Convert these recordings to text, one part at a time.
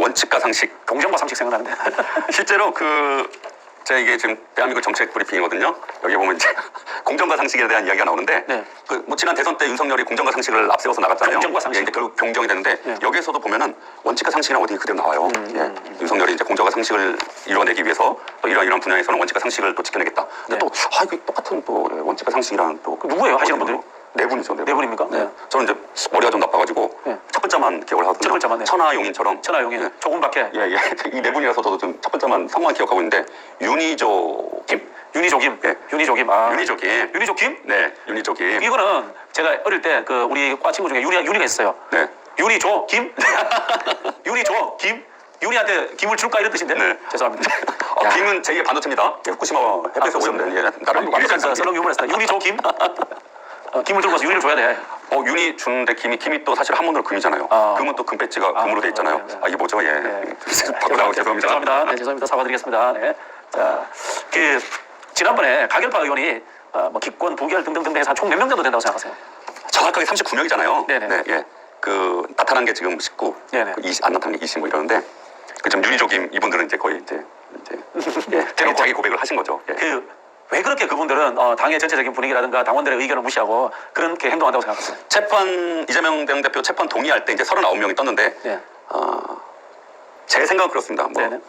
원칙과 상식. 공정과 상식 생각나는데. 실제로 제가 이게 지금 대한민국 정책 브리핑이거든요. 여기 보면 이제 공정과 상식에 대한 이야기가 나오는데, 네. 지난 대선 때 윤석열이 공정과 상식을 앞세워서 나갔잖아요. 공정과 상식. 예, 이제 결국 변경이 되는데, 네. 여기에서도 보면은 원칙과 상식이랑 어디 그대로 나와요. 예. 윤석열이 이제 공정과 상식을 이뤄내기 위해서 또 이런 분야에서는 원칙과 상식을 또 지켜내겠다. 근데 네. 이게 똑같은 또 원칙과 상식이랑 또 누구예요? 하시는 분들이? 네 분이죠. 네 분입니까? 네. 저는 이제 머리가 좀 나빠가지고 네. 첫 글자만 기억을 하거든요. 첫 글자만, 네. 천하용인처럼. 천하용인, 예. 조금밖에. 예. 이 네 분이라서 저도 좀 첫 글자만 성만 기억하고 있는데 윤희조김. 윤희조김. 예. 윤희조김. 윤희조김. 윤희조김? 네. 윤희조김. 이거는 제가 어릴 때 우리 과 친구 중에 윤희가 있어요. 네. 윤희조김? 윤희조김? 윤희한테 김을 줄까 이런 뜻인데? 네. 죄송합니다. 김은 제2의 반도체입니다. 후쿠시마 햇볕에서 오염된. 예. 나름 완벽한 썰렁 유머였어요. 윤희조김? 김을 들고 와서 윤희를 줘야 돼. 윤희 주는데 김이 또 사실 한문으로 금이잖아요. 금은 또 금 배지가 금으로 돼 있잖아요. 네. 이게 뭐죠? 예. 네. 바꿔 나오고 죄송합니다. 죄송합니다. 네, 죄송합니다. 사과드리겠습니다. 네. 자, 지난번에 가결파 의원이 기권, 부결 등등등 해서 총 몇 명 정도 된다고 생각하세요? 정확하게 39명이잖아요. 네네. 네, 예. 나타난 게 지금 19, 네네. 안 나타난 게 20 뭐 이러는데, 지금 윤희조김 이분들은 이제 거의 이제 예, 자기 고백을 하신 거죠. 예. 왜 그렇게 그분들은 당의 전체적인 분위기라든가 당원들의 의견을 무시하고 그렇게 행동한다고 생각하세요? 이재명 대표 재판 동의할 때 이제 39명이 떴는데, 네. 제 생각은 그렇습니다. 네네.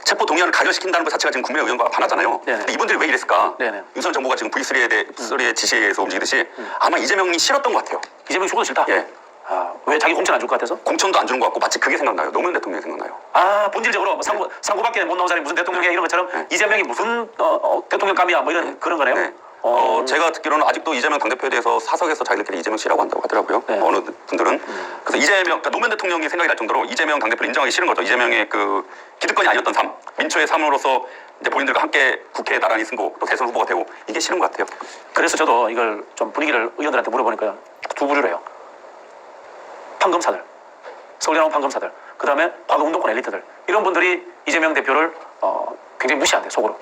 체포 동의안을 가결시킨다는 것 자체가 지금 국민의 의견과 반하잖아요. 네네. 근데 이분들이 왜 이랬을까? 네네. 윤석열 정부가 지금 V3의 지시에 의해서 움직이듯이 아마 이재명이 싫었던 것 같아요. 이재명이 죽어도 싫다? 예. 왜 자기 공천 안 줄 것 같아서? 공천도 안 주는 것 같고 마치 그게 생각나요. 노무현 대통령이 생각나요. 본질적으로 상고밖에 못 나온 사람이 무슨 대통령이야 이런 것처럼 네. 이재명이 무슨 대통령감이야 뭐 이런 그런 거네요? 네. 제가 듣기로는 아직도 이재명 당대표에 대해서 사석에서 자기들끼리 이재명 씨라고 한다고 하더라고요. 네. 어느 분들은. 그래서 그러니까 노무현 대통령이 생각이 날 정도로 이재명 당대표를 인정하기 싫은 거죠. 이재명의 기득권이 아니었던 삶, 민초의 삶으로서 이제 본인들과 함께 국회에 나란히 승고 또 대선 후보가 되고 이게 싫은 것 같아요. 그래서 저도 이걸 좀 분위기를 의원들한테 물어보니까 두 부류래요. 판검사들, 서울대나온 판검사들, 그 다음에 과거 운동권 엘리트들 이런 분들이 이재명 대표를 굉장히 무시한대 속으로.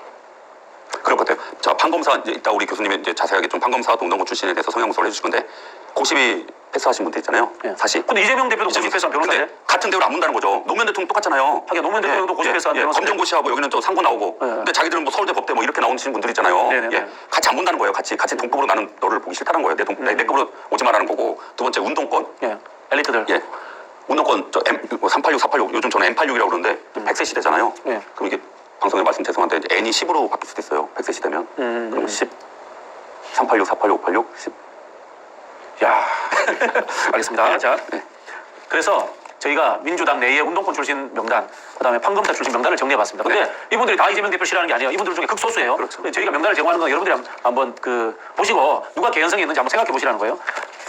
그럴 것 같아요. 자, 판검사 이따 우리 교수님이 이제 자세하게 좀 판검사 또 운동권 출신에 대해서 성형무소를 해주실 건데 고시비 패스하신 분들 있잖아요. 네. 사실. 근데 이재명 대표도 고시 패스한 변호사인데? 근데 같은 대우를 안 문다는 거죠. 노무현 대통령 똑같잖아요. 하긴 노무현 대통령도 고시 패스한 변호사. 검정고시하고 여기는 또 상고 나오고. 네. 근데 자기들은 뭐 서울대 법대 뭐 이렇게 나오시는 분들 있잖아요. 네네. 예. 같이 안 본다는 거예요. 같이 동급으로 나는 너를 보기 싫다는 거예요. 내 급으로 오지 말라는 거고. 두 번째 운동권. 예. 엘리트들. 예. 운동권 386, 486 요즘 저는 M86이라고 그러는데 100세 시대잖아요. 네. 그럼 이게 방송에 말씀 죄송한데 이제 N이 10으로 바뀔 수도 있어요. 100세 시대면. 그럼 10, 386, 486, 586, 10. 야, 알겠습니다. 자, 네. 그래서 저희가 민주당 내의 운동권 출신 명단, 그다음에 판검사 출신 명단을 정리해봤습니다. 근데 네. 이분들이 다 이재명 대표 싫어하는 게 아니에요. 이분들 중에 극소수예요. 그렇죠. 근데 저희가 명단을 제공하는 건 여러분들이 한번 보시고 누가 개연성이 있는지 한번 생각해 보시라는 거예요.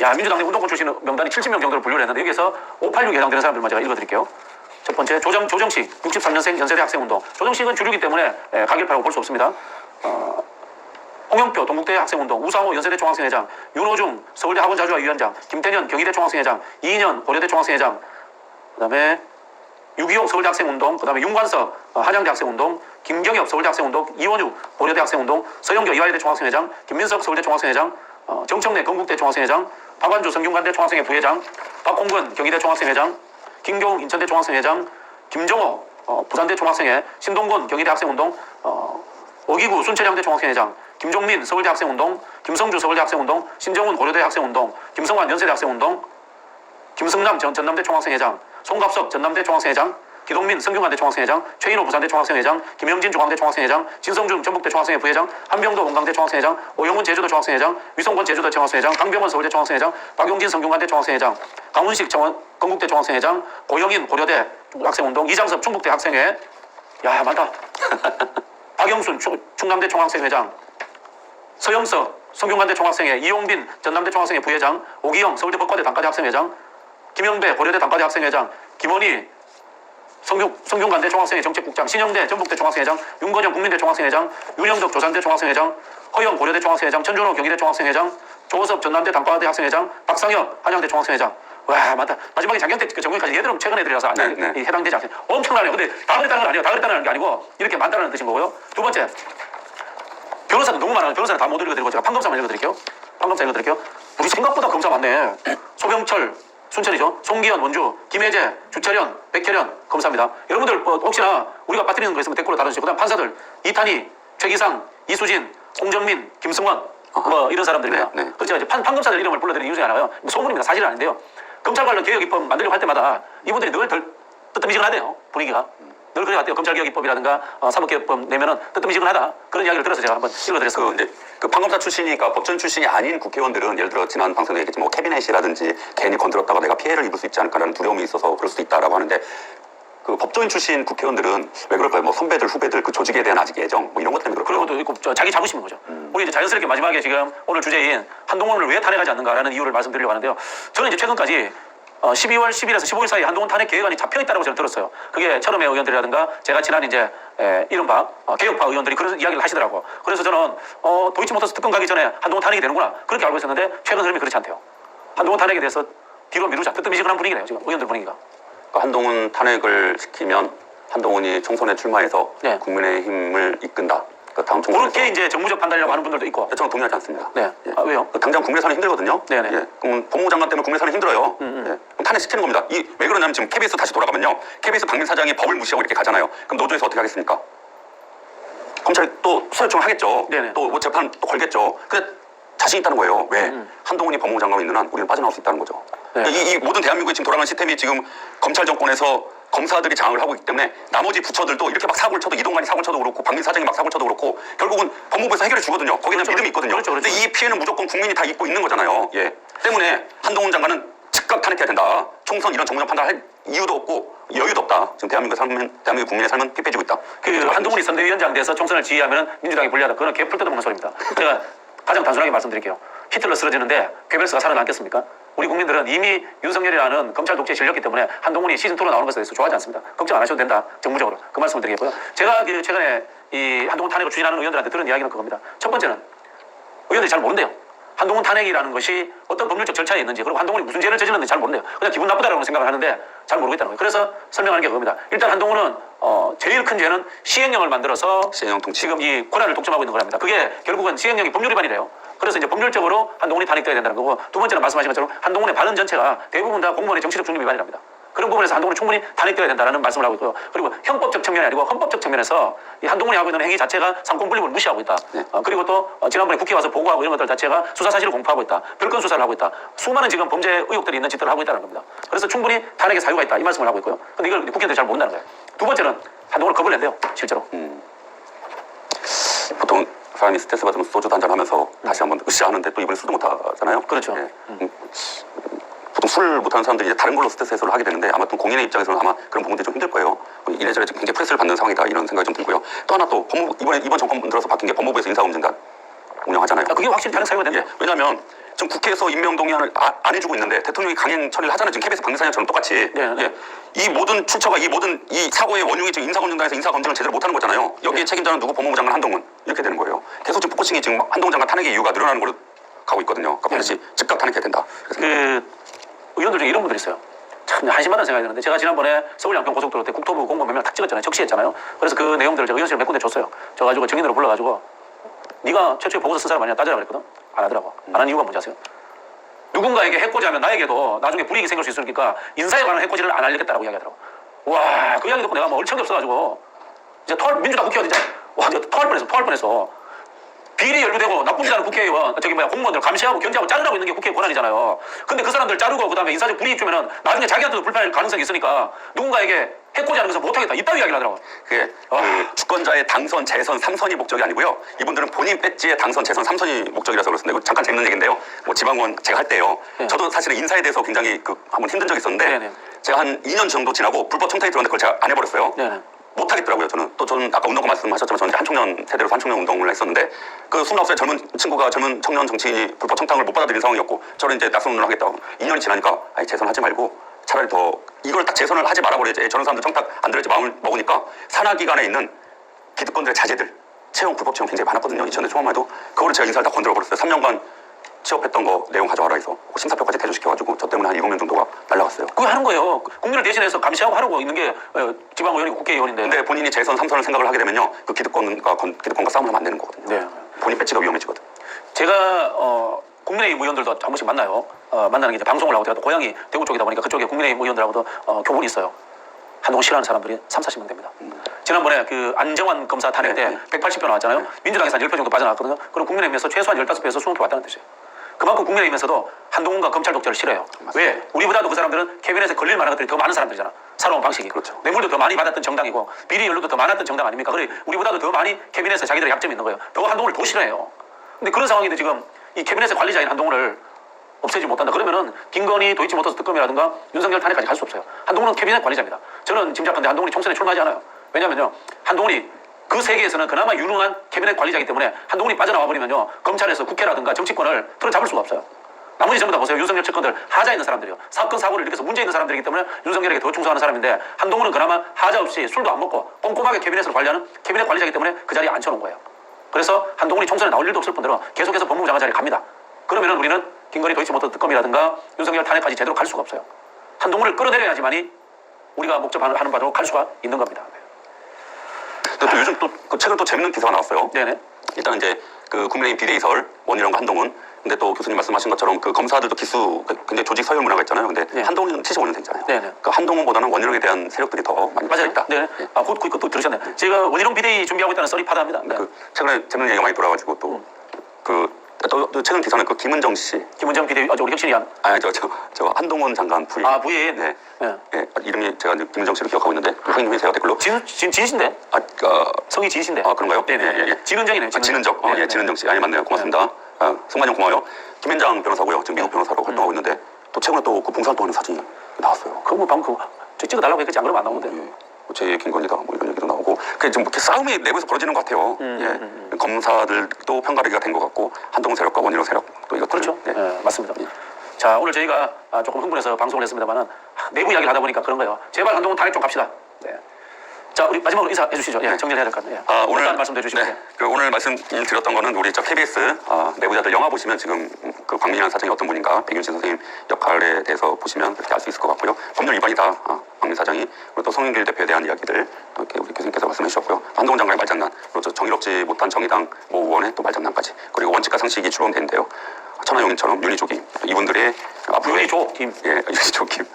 야, 민주당 내 운동권 출신 명단이 70명 정도로 분류를 했는데 여기서 586에 해당되는 사람들만 제가 읽어드릴게요. 첫 번째 조정식 63년생 연세대 학생운동. 조정식은 주류이기 때문에 가결파라고 볼 수 없습니다. 홍영표 동국대 학생운동, 우상호 연세대 총학생회장, 윤호중 서울대 학원자주화위원장, 김태년 경희대 총학생회장, 이인현 고려대 총학생회장, 그다음에 유기용 서울대 학생운동, 그다음에 윤관석 한양대 학생운동, 김경엽 서울대 학생운동, 이원육 고려대 학생운동, 서영교 이화여대 총학생회장, 김민석 서울대 총학생회장, 정청래 건국대 총학생회장, 박완주 성균관대 총학생회 부회장, 박홍근 경희대 총학생회장, 김교웅 인천대 총학생회장, 김정호 부산대 총학생회, 신동건 경희대 학생운동, 어기구 순천향대 총학생회장, 김종민 서울대 학생운동, 김성주 서울대 학생운동, 신정훈 고려대 학생운동, 김성환 연세대 학생운동, 김승남 전남대 총학생회장, 송갑석 전남대 총학생회장, 기동민 성균관대 총학생회장, 최인호 부산대 총학생회장, 김영진 중앙대 총학생회장, 진성준 전북대 총학생회 부회장, 한병도 원광대 총학생회장, 오영훈 제주도 총학생회장, 위성권 제주도 총학생회장, 강병원 서울대 총학생회장, 박용진 성균관대 총학생회장, 강훈식 건국대 총학생회장, 고영인 고려대 학생운동, 이장섭 충북대 학생회. 야, 많다. 박영순 충남대 총학생회장, 서영석 성균관대 총학생회, 이용빈 전남대 총학생회 부회장, 오기영 서울대 법과대 단과대 학생회장, 김영배 고려대 단과대 학생회장, 김원희 성균관대 총학생회 정책국장, 신영대 전북대 총학생회장, 윤건영 국민대 총학생회장, 윤영덕 조산대 총학생회장, 허영 고려대 총학생회장, 천준호 경희대 총학생회장, 조호섭 전남대 단과대 학생회장, 박상혁 한양대 총학생회장. 와, 맞다. 마지막에 장경택 정권까지 얘들은 최근 애들이라서 해당되지 않습니다. 엄청나네요. 근데 다 그랬다는 건 아니에요. 다 그랬다는 게 아니고 이렇게 많다는 뜻인 거고요. 두 번째, 변호사도 너무 많아요. 변호사는 다 못 읽어드리고 제가 판검사만 읽어드릴게요. 우리 생각보다 검사 많네. 소병철 순천이죠. 송기현 원주, 김혜재, 주철현, 백혜련 검사입니다. 여러분들 혹시나 우리가 빠뜨리는 거 있으면 댓글로 달아주시고 그다음 판사들 이탄희, 최기상, 이수진, 홍정민, 김승원 뭐 이런 사람들입니다. 네, 네. 그렇죠. 이제 판검사들 이름을 불러드리는 이유 중에 하나가요. 소문입니다. 사실은 아닌데요. 검찰 관련 개혁 입법 만들려고 할 때마다 이분들이 늘 뜨뜻미지근하대요. 분위기가. 늘 그래 왔대요. 검찰 개혁 입법이라든가 사법개혁법 내면은 뜨뜻미지근하다. 그런 이야기를 들어서 제가 한번 읽어드렸습니다. 그 판검사 출신이니까 법전 출신이 아닌 국회의원들은 예를 들어 지난 방송에 얘기했지만 뭐 캐비넷이라든지 괜히 건드렸다가 내가 피해를 입을 수 있지 않을까라는 두려움이 있어서 그럴 수도 있다라고 하는데 그 법조인 출신 국회의원들은 왜 그럴까요? 뭐 선배들, 후배들 그 조직에 대한 아직 애정 뭐 이런 것 때문에 그리고 그럴까요? 또 있고 자기 자부심인 거죠. 우리 이제 자연스럽게 마지막에 지금 오늘 주제인 한동훈을 왜 탄핵하지 않는가라는 이유를 말씀드리려고 하는데요. 저는 이제 최근까지 12월 10일에서 15일 사이 한동훈 탄핵 계획안이 잡혀있다고 저는 들었어요. 그게 철음의 의원들이라든가 제가 친한 이제 이른바 개혁파 의원들이 그런 이야기를 하시더라고요. 그래서 저는 도이치모터스 특검 가기 전에 한동훈 탄핵이 되는구나 그렇게 알고 있었는데 최근 흐름이 그렇지 않대요. 한동훈 탄핵에 대해서 뒤로 미루자 뜨뜻미지근한 분위기네요. 지금 의원들 분위기가. 그러니까 한동훈 탄핵을 시키면 한동훈이 총선에 출마해서 네. 국민의힘을 이끈다. 그 다음 총선에서 그렇게 이제 정무적 판단이라고 하는 분들도 있고. 저는 동의하지 않습니다. 네. 예. 왜요? 당장 국내 사는 힘들거든요. 네네. 예. 그럼 법무부 장관 때문에 국내 사는 힘들어요. 예. 그럼 탄핵시키는 겁니다. 왜 그러냐면 지금 KBS 다시 돌아가면요. KBS 박민 사장이 법을 무시하고 이렇게 가잖아요. 그럼 노조에서 어떻게 하겠습니까? 검찰이 또 수사 요청을 하겠죠. 네네. 또 뭐 재판 또 걸겠죠. 근데 자신 있다는 거예요. 왜? 한동훈이 법무부 장관이 있는 한 우리는 빠져나올 수 있다는 거죠. 네. 이 모든 대한민국에 지금 돌아가는 시스템이 지금 검찰 정권에서 검사들이 장악을 하고 있기 때문에 나머지 부처들도 이렇게 막 사고를 쳐도 이동관이 사고를 쳐도 그렇고 박민 사장이 막 사고를 쳐도 그렇고 결국은 법무부에서 해결해 주거든요. 거기에 대한 그렇죠. 믿음이 있거든요. 그렇죠. 근데 이 피해는 무조건 국민이 다 입고 있는 거잖아요. 예. 때문에 한동훈 장관은 즉각 탄핵해야 된다. 총선 이런 정무적 판단할 이유도 없고 여유도 없다. 지금 대한민국 국민의 삶은 피폐해지고 있다. 그 한동훈이 선대위원장 돼서 총선을 지휘하면 민주당이 불리하다. 그건 개풀 뜯어먹는 소리입니다. 제가 가장 단순하게 말씀드릴게요. 히틀러 쓰러지는데 괴벨스가 살아남겠습니까? 우리 국민들은 이미 윤석열이라는 검찰 독재에 질렸기 때문에 한동훈이 시즌2로 나오는 것에 대해서 좋아하지 않습니다. 걱정 안 하셔도 된다. 정무적으로. 그 말씀을 드리겠고요. 제가 그 최근에 이 한동훈 탄핵을 추진하는 의원들한테 들은 이야기는 그겁니다. 첫 번째는 의원들이 잘 모른대요. 한동훈 탄핵이라는 것이 어떤 법률적 절차에 있는지 그리고 한동훈이 무슨 죄를 저질렀는지 잘 모른대요. 그냥 기분 나쁘다라고 생각을 하는데 잘 모르겠다는 거예요. 그래서 설명하는 게 그겁니다. 일단 한동훈은 제일 큰 죄는 시행령을 만들어서 시행령 통치. 지금 이 권한을 독점하고 있는 거랍니다. 그게 결국은 시행령이 법률 위반이래요. 그래서 이제 법률적으로 한동훈이 탄핵돼야 된다는 거고 두 번째는 말씀하신 것처럼 한동훈의 발언 전체가 대부분 다 공무원의 정치적 중립 위반이랍니다. 그런 부분에서 한동훈이 충분히 탄핵돼야 된다는 말씀을 하고 있고요. 그리고 형법적 측면이 아니고 헌법적 측면에서 이 한동훈이 하고 있는 행위 자체가 상권 분립을 무시하고 있다. 네. 그리고 또 지난번에 국회에 와서 보고하고 이런 것들 자체가 수사 사실을 공표하고 있다. 별건 수사를 하고 있다. 수많은 지금 범죄 의혹들이 있는 짓들을 하고 있다는 겁니다. 그래서 충분히 탄핵의 사유가 있다. 이 말씀을 하고 있고요. 근데 이걸 국회의원들이 잘 모른다는 거예요. 두 번째는 한동훈을 겁을 낸대요. 실제로. 보통 사람이 스트레스 받으면 소주 한잔 하면서 다시 한번 으쌰하는데 또 이번에 술도 못 하잖아요. 그렇죠. 예. 보통 술 못하는 사람들이 이제 다른 걸로 스트레스 해소를 하게 되는데 아마 또 공인의 입장에서는 아마 그런 부분들이 좀 힘들 거예요. 이래저래 지금 굉장히 프레스를 받는 상황이다 이런 생각이 좀 들고요. 또 하나 또 이번 정권 들어서 바뀐 게 법무부에서 인사검증단 운영하잖아요. 그게 확실히 탄핵 사유가 된다. 예. 왜냐하면 지금 국회에서 임명 동의안을 안 해주고 있는데 대통령이 강행 처리를 하잖아요. 지금 KBS 박민사장처럼 똑같이. 네, 네. 예. 이 모든 출처가 이 모든 이 사고의 원흉이 지금 인사검증단에서 인사검증을 제대로 못하는 거잖아요. 여기에 책임자는 누구? 법무부 장관 한동훈 이렇게 되는 거예요. 계속 지금 포커싱이 지금 한동훈 장관 탄핵의 이유가 늘어나는 걸로 가고 있거든요. 그러니까 반드시 즉각 탄핵해야 된다. 그 의원들 중에 이런 분들이 있어요. 참 한심하다는 생각이 드는데 제가 지난번에 서울 양평 고속도로 때 국토부 공무원명령 탁 찍었잖아요. 적시했잖아요. 그래서 그 내용들을 제가 의원실에 몇 군데 줬어요. 저 가지고 증인으로 불러가지고 네가 최초에 보고서 쓴 사람 아니냐 따져라 그랬거든. 안 하더라고. 안 하는 이유가 뭔지 아세요? 누군가에게 해코지하면 나에게도 나중에 불이익이 생길 수 있으니까 인사에 관한 해코지를 안 하려겠다라고 이야기하더라고. 와, 그 이야기 듣고 내가 뭐 얼청이 없어가지고 이제 민주당 국회의원 진짜 와, 토할 뻔했어. 비리 연루되고 나쁜 짓 하는 국회의원, 공무원들 감시하고 견제하고 자르라고 있는 게 국회의 권한이잖아요. 근데 그 사람들 자르고 그다음에 인사적 불이익 주면은 나중에 자기한테도 불편할 가능성이 있으니까 누군가에게 해코지하는 것은 못하겠다. 이따위 이야기를 하더라고. 그게 그 주권자의 당선, 재선, 3선이 목적이 아니고요. 이분들은 본인 배지의 당선, 재선, 3선이 목적이라서 그렇습니다. 이거 잠깐 재밌는 얘기인데요. 뭐 지방원 제가 할 때요. 네. 저도 사실은 인사에 대해서 굉장히 한번 힘든 적이 있었는데 네네. 제가 한 2년 정도 지나고 불법 청탁이 들어왔는데 그걸 제가 안 해버렸어요. 네네. 못하겠더라고요. 저는 아까 운동가 말씀하셨지만 저는 이제 한청년 세대로서 한청년 운동을 했었는데 그 29살 젊은 친구가 젊은 청년 정치인이 불법 청탁을 못 받아들인 상황이었고 저는 이제 낙선 운동을 하겠다고 2년이 지나니까 아니 재선하지 말고 차라리 더 이걸 딱 재선을 하지 말아버려야지 저런 사람들 청탁 안 들을지 마음을 먹으니까 산하기관에 있는 기득권들의 자제들 채용 불법 채용 굉장히 많았거든요. 2000년 초반만 해도 그거를 제가 인사를 다 건드려버렸어요. 3년간 취업했던 거 내용 가져와라 해서 심사표까지 대조시켜가지고 저 때문에 한 7명 정도가 날라갔어요. 그거 하는 거예요. 국민을 대신해서 감시하고 하라고 있는 게 지방의원이고 국회의원인데. 근데 본인이 재선 3선을 생각을 하게 되면요 그 기득권과 싸움을 하면 안 되는 거거든요. 네. 본인 배치가 위험해지거든. 제가 국민의힘 의원들도 한 번씩 만나요. 만나는 게 이제 방송을 하고 제가 또 고향이 대구 쪽이다 보니까 그쪽에 국민의힘 의원들하고도 교분이 있어요. 한동훈 싫어하는 사람들이 30-40명 됩니다. 지난번에 그 안정환 검사 탄핵 때 180표 나왔잖아요. 민주당에서 한 10표 정도 빠져나왔거든요. 그럼 국민의힘에서 최소한 15표에서 20표 왔다는 뜻이에요. 그만큼 국민의힘에서도 한동훈과 검찰 독재를 싫어해요. 왜? 우리보다도 그 사람들은 캐비넷에 걸릴 만한 것들이 더 많은 사람들이잖아. 살아온 방식이. 그렇죠. 뇌물도 더 많이 받았던 정당이고 비리 연루도 더 많았던 정당 아닙니까? 그래 우리보다도 더 많이 캐비넷에 자기들의 약점이 있는 거예요. 더 한동훈을 더 싫어해요. 근데 그런 상황인데 지금 이 캐비넷의 관리자인 한동훈을 없애지 못한다. 그러면은 김건희 도이치모터스 특검이라든가 윤석열 탄핵까지 갈 수 없어요. 한동훈은 캐비넷 관리자입니다. 저는 짐작컨대 한동훈이 총선에 출마하지 않아요. 왜냐면요. 한동훈이 그 세계에서는 그나마 유능한 캐비넷 관리자이기 때문에 한동훈이 빠져나와 버리면요. 검찰에서 국회라든가 정치권을 틀어잡을 수가 없어요. 나머지 전부 다 보세요. 윤석열 측근들 하자 있는 사람들이요. 사건 사고를 일으켜서 문제 있는 사람들이기 때문에 윤석열에게 더 충성하는 사람인데 한동훈은 그나마 하자 없이 술도 안 먹고 꼼꼼하게 캐비넷을 관리하는 캐비넷 관리자이기 때문에 그 자리에 앉혀놓은 거예요. 그래서 한동훈이 총선에 나올 일도 없을 뿐더러 계속해서 법무부 장관 자리에 갑니다. 그러면은 우리는 김건희 도이치모터 특검이라든가 윤석열 탄핵까지 제대로 갈 수가 없어요. 한동훈을 끌어내려야지만이 우리가 목적하는 바로 갈 수가 있는 겁니다. 근데 또 요즘 또 최근 또 재밌는 기사가 나왔어요. 네네. 일단 이제 그 국민의힘 비대위설 원희룡과 한동훈. 근데 또 교수님 말씀하신 것처럼 그 검사들도 기수 굉장히 조직 서열 문화가 있잖아요. 근데 네. 한동훈은 75년생이잖아요. 네네. 그 한동훈보다는 원희룡에 대한 세력들이 더 많이 맞아요. 있다. 네. 그것도 들으셨네. 제가 원희룡 비대위 준비하고 있다는 썰이 파다합니다. 네. 그 최근에 재밌는 얘기가 많이 돌아가지고 또 최근 기사는 그 김은정 씨. 김은정 비대위, 우리 혁신위원. 아니 저 한동훈 장관 부인. 부인. 네. 네. 예, 이름이 제가 이제 김은정 씨로 기억하고 있는데 확인좀 해주세요 댓글로. 진신데? 성이 진신데. 그런가요? 네네. 예. 진은정이네요. 진은정. 네네. 예, 진은정 씨. 아니 맞네요. 고맙습니다. 승만형 고마워요. 김현장 변호사고요. 지금 미국 변호사로 활동하고 있는데 또 최근에 또 그 봉사활동하는 사진이 나왔어요. 그거 뭐 방금 저 찍어달라고 했겠지 안 그러면 안 나오는데. 예. 제 얘기인 겁니다. 뭐 이런 얘기도 나오고. 그게 좀 이렇게 싸움이 내부에서 벌어지는 것 같아요. 검사들도 편가르기가 된 것 같고 한동훈 세력과 원희룡 세력 또 이것들. 그렇죠. 네, 맞습니다. 자, 오늘 저희가 조금 흥분해서 방송을 했습니다만은 내부 이야기를 하다 보니까 그런 거예요. 제발 한동훈 탄핵 좀 갑시다. 네. 자, 우리 마지막으로 인사해 주시죠. 예, 정리를 해야 될 것 같네요. 오늘 말씀해 주시면. 네, 오늘 말씀드렸던 거는 우리 KBS 내부자들 영화 보시면 지금 그 박민환 사장이 어떤 분인가 백윤신 선생님 역할에 대해서 보시면 그렇게 알 수 있을 것 같고요. 법률 위반이다. 박민 사장이 그리고 또 송영길 대표에 대한 이야기들 이렇게 우리 교수님께서 말씀해 주셨고요. 한동훈 장관의 말장난 그리고 정의롭지 못한 정의당 모 의원의 또 말장난까지 그리고 원칙과 상식이 추론되는데요. 천하용인처럼 윤희조김 이분들의 앞으로의 윤희조김. 예, 윤희조김.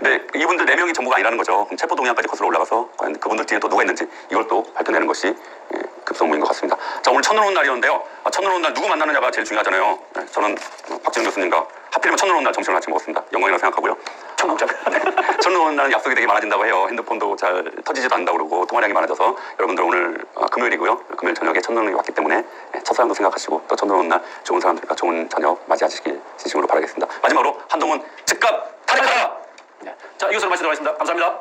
네, 이분들 4명이 전부가 아니라는 거죠. 그럼 체포동의안까지 거슬러 올라가서 과연 그분들 뒤에 또 누가 있는지 이걸 또 밝혀내는 것이 급선무인 것 같습니다. 자, 오늘 첫눈 오는 날이었는데요. 첫눈 오는 날 누구 만나느냐가 제일 중요하잖아요. 네, 저는 박지원 교수님과 하필이면 첫눈 오는 날 점심을 같이 먹었습니다. 영광이라고 생각하고요. 청국장. 첫눈 오는 날은 약속이 되게 많아진다고 해요. 핸드폰도 잘 터지지도 않는다고 그러고 통화량이 많아져서 여러분들 오늘 금요일이고요. 금요일 저녁에 첫눈이 왔기 때문에 첫사랑도 생각하시고 또 첫눈 오는 날 좋은 사람들과 좋은 저녁 맞이하시길 진심으로 바라겠습니다. 마지막으로 한동훈 즉각 탄핵하라! 네. 자, 이것으로 마치도록 하겠습니다. 감사합니다.